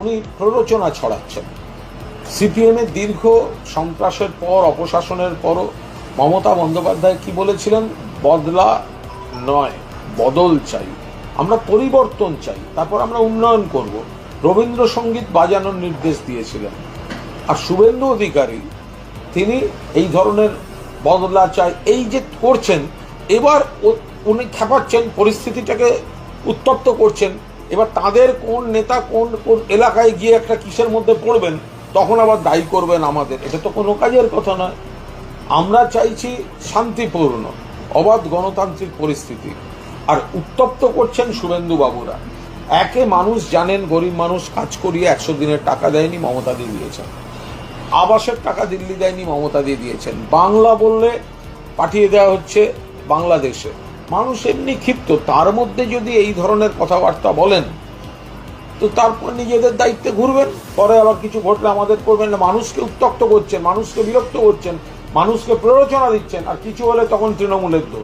উনি প্ররোচনা ছড়াচ্ছেন। সিপিএমের দীর্ঘ সন্ত্রাসের পর, অপশাসনের পরও মমতা বন্দ্যোপাধ্যায় কি বলেছিলেন? বদলা নয়, বদল চাই, আমরা পরিবর্তন চাই, তারপর আমরা উন্নয়ন করব। রবীন্দ্রসঙ্গীত বাজানোর নির্দেশ দিয়েছিলেন। আর শুভেন্দু অধিকারী তিনি এই ধরনের বদলা চাই এই যে করছেন, এবার উনি খেপাচ্ছেন, পরিস্থিতিটাকে উত্তপ্ত করছেন। এবার তাদের কোন নেতা কোন কোন এলাকায় গিয়ে একটা কিসের মধ্যে পড়বেন, তখন আবার দায়ী করবেন আমাদের। এটা তো কোনো কাজের কথা নয়। আমরা চাইছি শান্তিপূর্ণ অবাধ গণতান্ত্রিক পরিস্থিতি, আর উত্তপ্ত করছেন শুভেন্দু বাবুরা। একে মানুষ জানেন, গরিব মানুষ কাজ করিয়ে 100 দিনের টাকা দেয়নি, মমতা দিয়ে দিয়েছেন। আবাসের টাকা দিল্লি দেয়নি, মমতা দিয়ে দিয়েছেন। বাংলা বললে পাঠিয়ে দেওয়া হচ্ছে বাংলাদেশে। মানুষ এমনি ক্ষিপ্ত, তার মধ্যে যদি এই ধরনের কথাবার্তা বলেন, তো তারপর নিজেদের দায়িত্বে ঘুরবেন, পরে আবার কিছু ঘটলে আমাদের করবেন না। মানুষকে উত্তক্ত করছেন, মানুষকে বিরক্ত করছেন, মানুষকে প্ররোচনা দিচ্ছেন, আর কিছু হলে তখন তৃণমূলের দোষ।